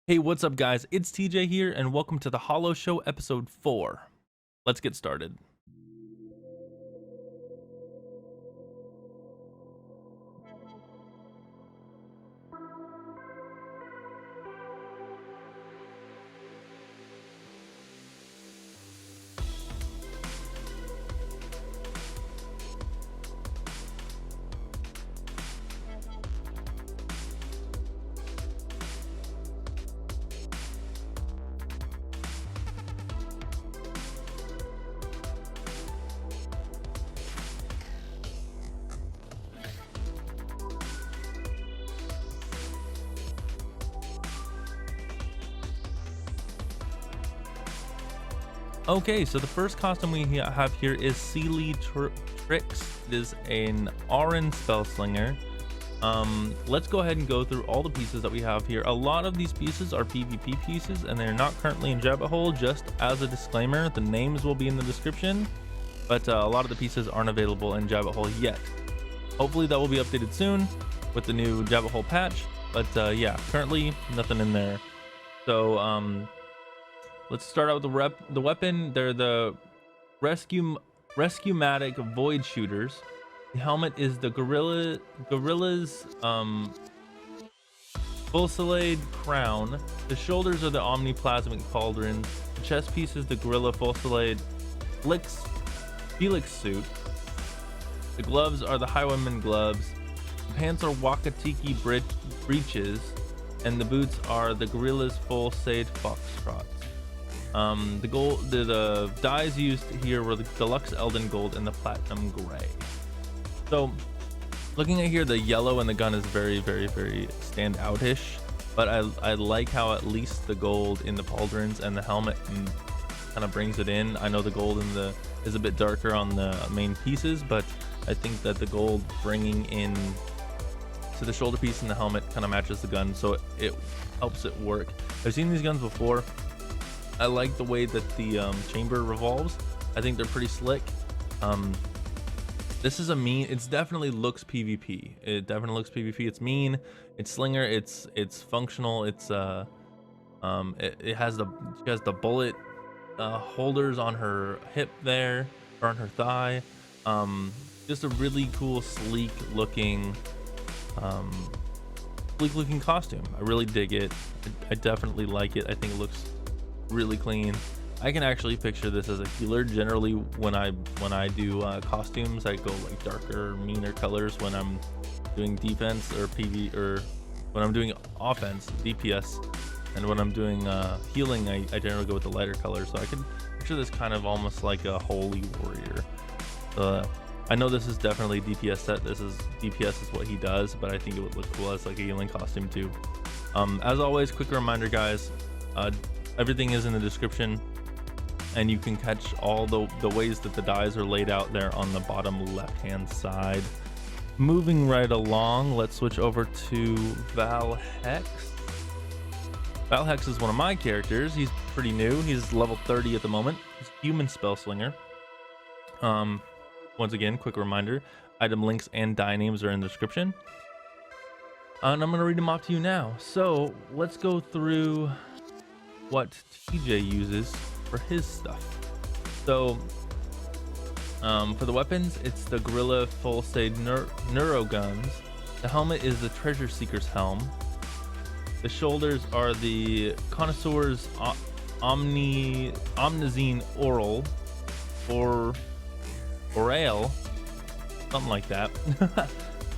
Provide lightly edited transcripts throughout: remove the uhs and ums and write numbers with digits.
Hey, what's up guys? It's TJ here and welcome to the Holo Show episode 4. Let's get started. Okay, so the first costume we have here is Sealee Trix. It is an Auron spell slinger. Let's go ahead and go through all the pieces that we have here. A lot of these pieces are PvP pieces and they're not currently in Jabbithide. Just as a disclaimer, the names will be in the description, but a lot of the pieces aren't available in Jabbithide yet. Hopefully that will be updated soon with the new Jabbithide patch, but yeah, currently nothing in there. So let's start out with the weapon. They're the Rescue-matic Void Shooters. The helmet is the Gorilla's Fusillade Crown. The shoulders are the Omniplasmic Pauldrons. The chest piece is the Gorilla Fusillade Felix suit. The gloves are the Highwayman gloves. The pants are Wakatiki breeches. And the boots are the Gorilla's Fusillade Foxtrots. The dyes used here were the Deluxe Elden Gold and the Platinum Gray. So looking at here, the yellow and the gun is very standout-ish, but I like how at least the gold in the pauldrons and the helmet kind of brings it in. I know the gold is a bit darker on the main pieces, but I think that the gold bringing in to the shoulder piece and the helmet kind of matches the gun, so it helps it work. I've seen these guns before. I like the way that the chamber revolves. I think they're pretty slick. This is it definitely looks PvP. It definitely looks PvP. It's mean, it's slinger, it's functional, it has the bullet holders on her hip there, or on her thigh. Just a really cool, sleek looking costume. I really dig it. I definitely like it. I think it looks really clean. I can actually picture this as a healer. Generally when I do costumes, I go like darker, meaner colors when I'm doing defense or PV, or when I'm doing offense, DPS, and when I'm doing healing, I generally go with the lighter colors. So I can picture this kind of almost like a holy warrior. I know this is definitely a DPS set. DPS is what he does, but I think it would look cool as like a healing costume too. As always, quick reminder guys, everything is in the description, and you can catch all the ways that the dyes are laid out there on the bottom left hand side. Moving right along, let's switch over to Vall. Vall is one of my characters. He's pretty new. He's level 30 at the moment. He's a human spell slinger. Once again, quick reminder, item links and dye names are in the description, and I'm going to read them off to you now. So let's go through what TJ uses for his stuff. So for the weapons, it's the Gorilla Fusillade Neuro Guns. The helmet is the Treasure Seeker's helm. The shoulders are the Connoisseur's Omnizine Oral, or Orale, something like that.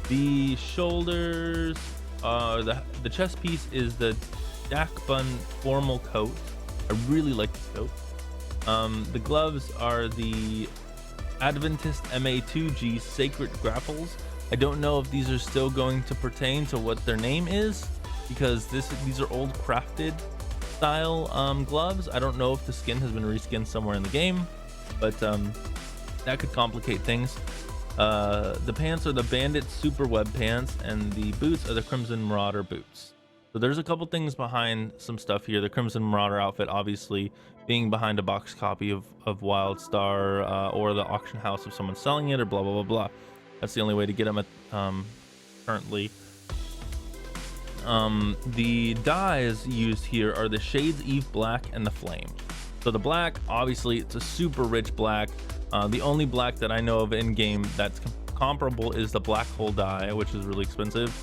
The shoulders, the chest piece is the Dakbun Formal Coat. I really like this coat. The gloves are the Adventist MA2G Sacred Grapples. I don't know if these are still going to pertain to what their name is, because these are old crafted style gloves. I don't know if the skin has been reskinned somewhere in the game, but that could complicate things. The pants are the Bandit Super Web pants, and the boots are the Crimson Marauder boots. So there's a couple things behind some stuff here. The Crimson Marauder outfit obviously being behind a box copy of Wildstar, or the auction house if someone's selling it, or blah blah blah blah. That's the only way to get them at currently. The dyes used here are the shades Eve Black and the Flame. So the black, obviously it's a super rich black. The only black that I know of in game that's comparable is the Black Hole dye, which is really expensive.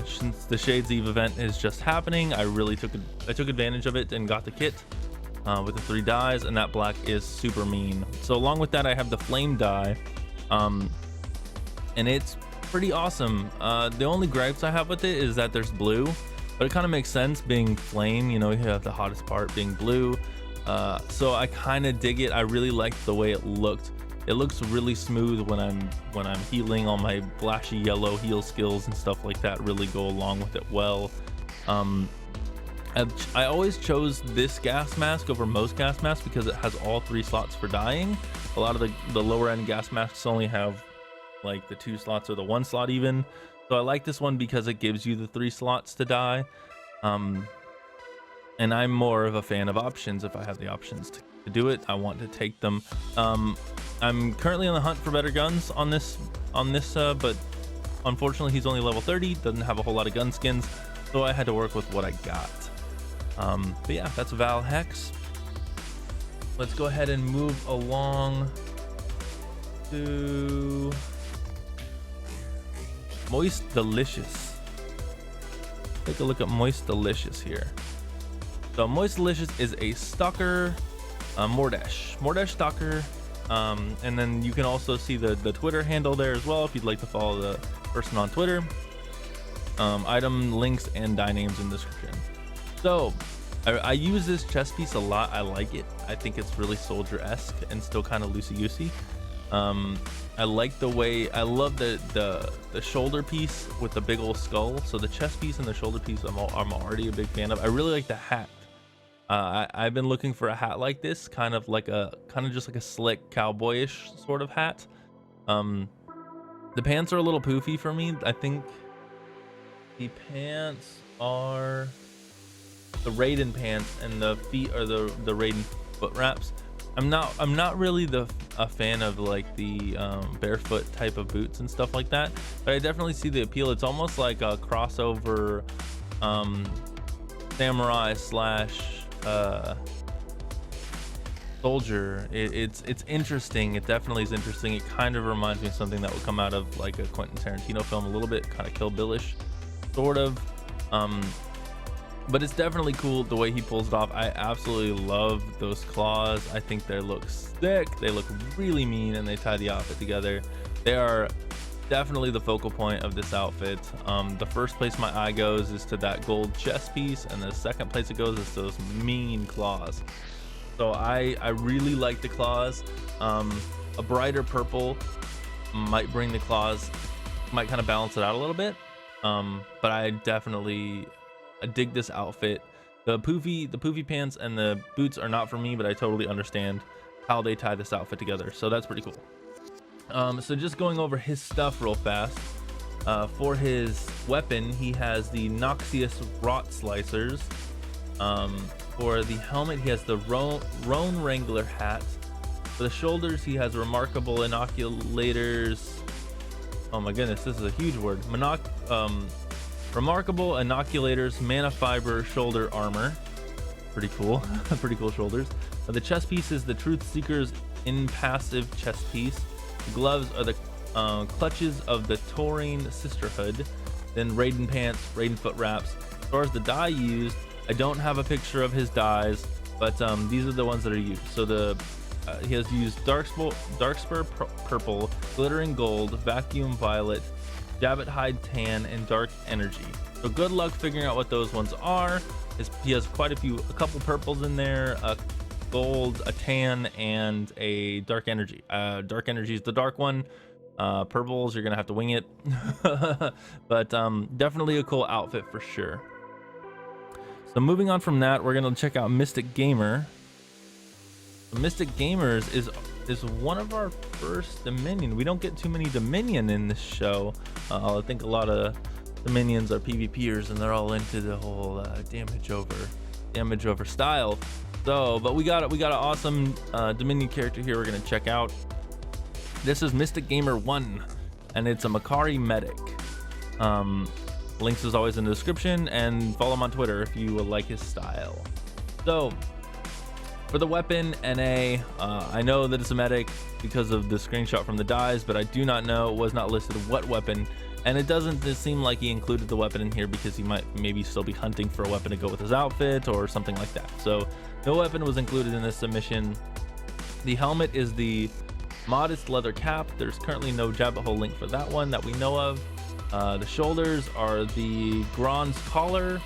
Since the Shades Eve event is just happening, I took advantage of it and got the kit with the 3 dyes, and that black is super mean. So along with that, I have the Flame dye, and it's pretty awesome. The only gripes I have with it is that there's blue, but it kind of makes sense being flame. You know, you have the hottest part being blue. So I kind of dig it. I really liked the way it looked. It looks really smooth when I'm healing. All my flashy yellow heal skills and stuff like that really go along with it well. I always chose this gas mask over most gas masks because it has all 3 slots for dyeing. A lot of the lower end gas masks only have like the 2 slots or the 1 slot even. So I like this one because it gives you the 3 slots to dye. And I'm more of a fan of options. If I have the options to do it, I want to take them. I'm currently on the hunt for better guns on this, but unfortunately he's only level 30, doesn't have a whole lot of gun skins, so I had to work with what I got. But yeah, that's Vall Hex. Let's go ahead and move along to Moistlicious. Take a look at Moistlicious here. So Moistlicious is a stalker, Mordesh stalker, and then you can also see the Twitter handle there as well if you'd like to follow the person on Twitter. Item links and dye names in the description. So I use this chest piece a lot. I like it. I think it's really soldier-esque and still kind of loosey-goosey. I like the way, I love the shoulder piece with the big old skull. So the chest piece and the shoulder piece I'm already a big fan of. I really like the hat. I've been looking for a hat like this, kind of just like a slick cowboyish sort of hat. The pants are a little poofy for me. I think the pants are the Raiden pants and the feet are the Raiden foot wraps. I'm not really a fan of like the barefoot type of boots and stuff like that, but I definitely see the appeal. It's almost like a crossover samurai slash soldier. It's interesting. It definitely is interesting. It kind of reminds me of something that would come out of like a Quentin Tarantino film a little bit, kind of Kill Bill-ish sort of. But it's definitely cool the way he pulls it off. I absolutely love those claws. I think they look sick. They look really mean, and they tie the outfit together. They are definitely the focal point of this outfit. The first place my eye goes is to that gold chest piece, and the second place it goes is to those mean claws. So I really like the claws. A brighter purple might bring the claws, might kind of balance it out a little bit. But I dig this outfit. The poofy pants and the boots are not for me, but I totally understand how they tie this outfit together, so that's pretty cool. So just going over his stuff real fast. For his weapon, he has the Noxious Rot Slicers. For the helmet, he has the Roan Wrangler hat. For the shoulders, he has Remarkable Inoculators. Oh my goodness, this is a huge word. Remarkable Inoculators Mana Fiber Shoulder Armor. Pretty cool. Pretty cool shoulders. The chest piece is the Truth Seeker's Impassive chest piece. The gloves are the clutches of the Taurine Sisterhood. Then Raiden pants, Raiden foot wraps. As far as the dye used, I don't have a picture of his dyes, but these are the ones that are used. So he has used Darkspur Purple, Glittering Gold, Vacuum Violet, Jabbithide Tan, and Dark Energy. So good luck figuring out what those ones are. He has quite a couple purples in there, a gold, a tan, and a Dark Energy. Dark Energy is the dark one. Purples, you're gonna have to wing it. But definitely a cool outfit for sure. So moving on from that, we're gonna check out Mysticgamer. Mysticgamers is one of our first Dominion. We don't get too many Dominion in this show. I think a lot of Dominions are PvPers and they're all into the whole damage over style. So, but we got an awesome Dominion character here we're gonna check out. This is Mysticgamer 1, and it's a Makari medic. Links is always in the description, and follow him on Twitter if you like his style. So for the weapon NA, I know that it's a medic because of the screenshot from the dies, but I do not know, it was not listed what weapon, and it doesn't seem like he included the weapon in here because he might maybe still be hunting for a weapon to go with his outfit or something like that. So no weapon was included in this submission. The helmet is the modest leather cap. There's currently no Jabbithide link for that one that we know of. The shoulders are the bronze collar.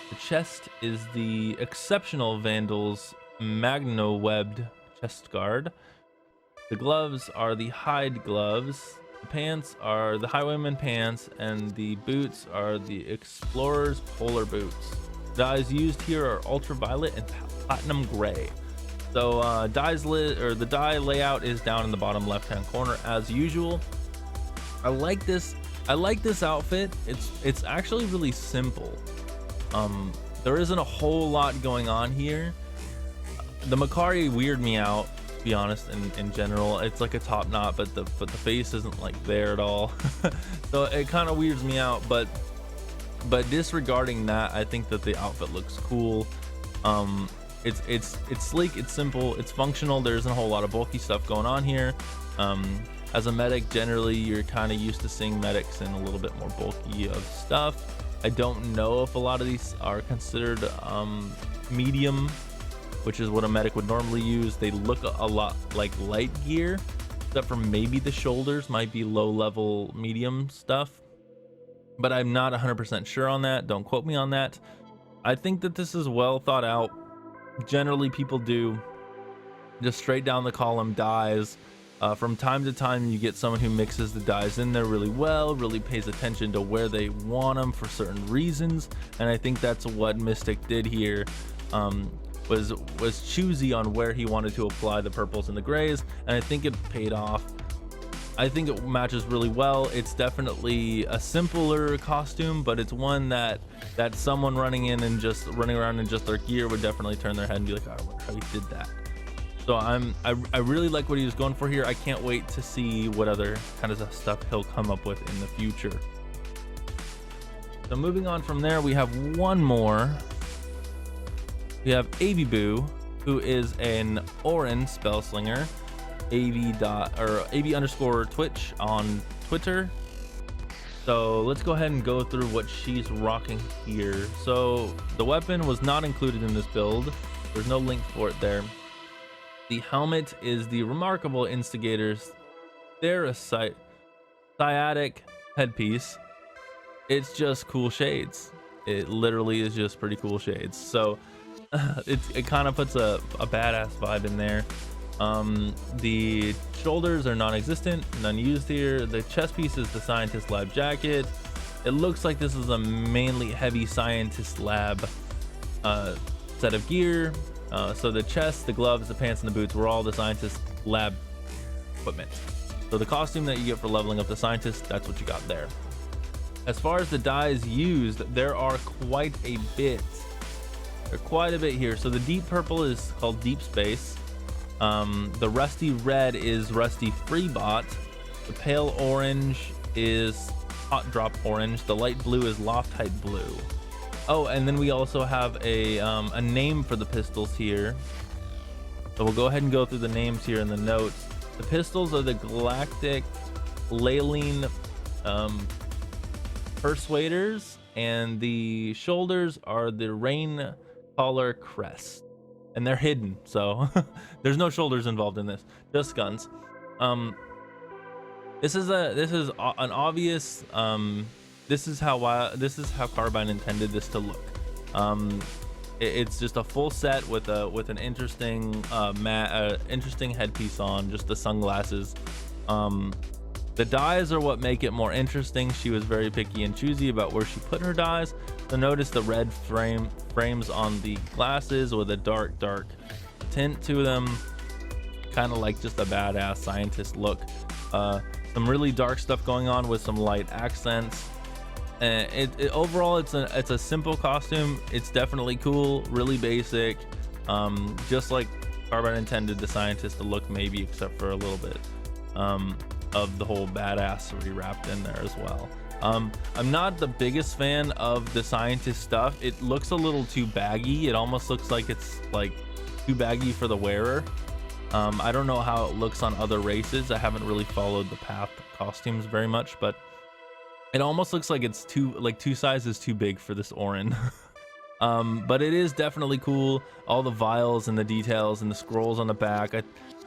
The chest is the exceptional Vandals magno webbed chest guard. The gloves are the hide gloves. The pants are the highwayman pants, and the boots are the explorer's polar boots. Dyes used here are ultraviolet and platinum gray. So the dye layout is down in the bottom left hand corner as usual. I like this outfit. It's actually really simple. There isn't a whole lot going on here. The Makari weirded me out, to be honest. In general, it's like a top knot, but the face isn't like there at all. So it kind of weirds me out, but disregarding that, I think that the outfit looks cool. It's sleek, it's simple, it's functional. There isn't a whole lot of bulky stuff going on here. As a medic, generally you're kind of used to seeing medics in a little bit more bulky of stuff. I don't know if a lot of these are considered medium, which is what a medic would normally use. They look a lot like light gear, except for maybe the shoulders might be low level medium stuff, but I'm not 100% sure on that. Don't quote me on that. I think that this is well thought out. Generally people do just straight down the column dyes. From time to time you get someone who mixes the dyes in there really well, really pays attention to where they want them for certain reasons, and I think that's what Mystic did here. Was choosy on where he wanted to apply the purples and the grays, and I think it paid off. I think it matches really well. It's definitely a simpler costume, but it's one that someone running around in just their gear would definitely turn their head and be like, oh, I wonder how he did that. So I really like what he was going for here. I can't wait to see what other kind of stuff he'll come up with in the future. So moving on from there, we have one more. We have AVBoo, who is an Orin spell slinger. Aevie_Twitch on Twitter. So let's go ahead and go through what she's rocking here. So the weapon was not included in this build. There's no link for it there. The helmet is the remarkable Instigator's Therasiatic headpiece. It's just cool shades. It literally is just pretty cool shades. So it kind of puts a badass vibe in there. The shoulders are non-existent, none used here. The chest piece is the scientist lab jacket. It looks like this is a mainly heavy scientist lab set of gear. So the chest, the gloves, the pants, and the boots were all the scientist lab equipment. So the costume that you get for leveling up the scientist, that's what you got there. As far as the dyes used, there are quite a bit. Here. So the deep purple is called Deep Space. The rusty red is Rusty Freebot. The pale orange is Hotdrop orange. The light blue is Loftite blue. Oh, and then we also have a name for the pistols here. So we'll go ahead and go through the names here in the notes. The pistols are the Galactic, Leyline, Pursuaders, and the shoulders are the Rain Collar Crest, and they're hidden, so there's no shoulders involved in this, just guns. This is an obvious this is how Carbine intended this to look. It's just a full set with an interesting interesting headpiece on, just the sunglasses. The dyes are what make it more interesting. She was very picky and choosy about where she put her dyes. So notice the red frames on the glasses with a dark tint to them, kind of like just a badass scientist look. Some really dark stuff going on with some light accents. Overall, it's a simple costume. It's definitely cool, really basic, just like Carbine intended the scientist to look, maybe, except for a little bit of the whole badassery wrapped in there as well. I'm not the biggest fan of the scientist stuff. It looks a little too baggy. It almost looks like it's like too baggy for the wearer. I don't know how it looks on other races. I haven't really followed the path of costumes very much, but it almost looks like it's two sizes too big for this Orin. But it is definitely cool. All the vials and the details and the scrolls on the back.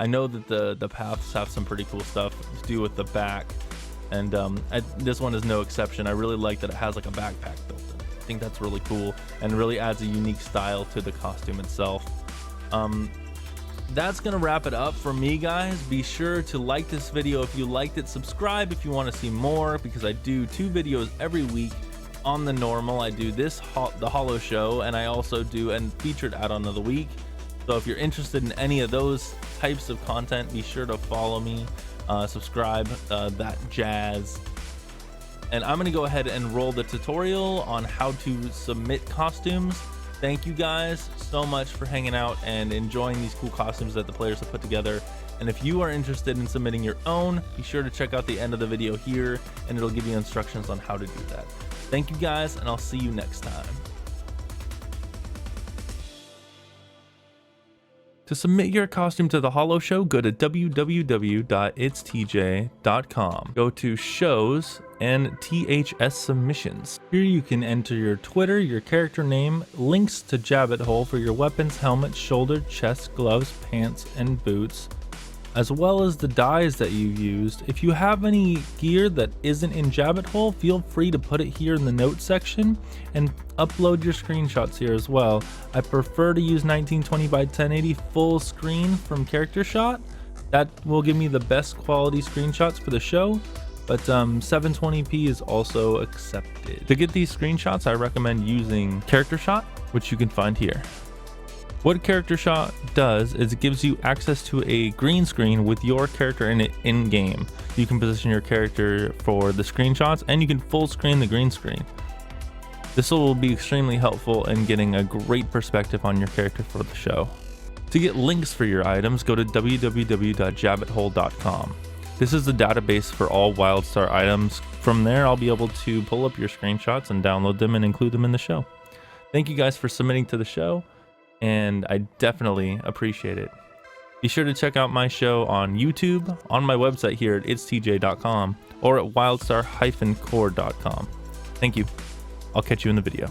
I know that the paths have some pretty cool stuff to do with the back, and this one is no exception. I really like that it has like a backpack built in. I think that's really cool and really adds a unique style to the costume itself. That's gonna wrap it up for me, guys. Be sure to like this video if you liked it, subscribe if you want to see more, because I do 2 videos every week on the normal. I do this the Holo show, and I also do a featured add-on of the week. So if you're interested in any of those types of content, be sure to follow me, subscribe, that jazz. And I'm gonna go ahead and roll the tutorial on how to submit costumes. Thank you guys so much for hanging out and enjoying these cool costumes that the players have put together. And if you are interested in submitting your own, be sure to check out the end of the video here, and it'll give you instructions on how to do that. Thank you guys, and I'll see you next time. To submit your costume to the Holo show, go to www.itstj.com. Go to shows and THS submissions. Here you can enter your Twitter, your character name, links to Jabbithide for your weapons, helmet, shoulder, chest, gloves, pants, and boots, as well as the dyes that you used. If you have any gear that isn't in Jabbithide, feel free to put it here in the notes section and upload your screenshots here as well. I prefer to use 1920 by 1080 full screen from character shot. That will give me the best quality screenshots for the show, but 720p is also accepted. To get these screenshots, I recommend using character shot, which you can find here. What character shot does is it gives you access to a green screen with your character in it in game. You can position your character for the screenshots, and you can full screen the green screen. This will be extremely helpful in getting a great perspective on your character for the show. To get links for your items, go to www.jabbithide.com. This is the database for all WildStar items. From there, I'll be able to pull up your screenshots and download them and include them in the show. Thank you guys for submitting to the show, and I definitely appreciate it. Be sure to check out my show on YouTube, on my website here at itstj.com, or at wildstar-core.com. Thank you. I'll catch you in the video.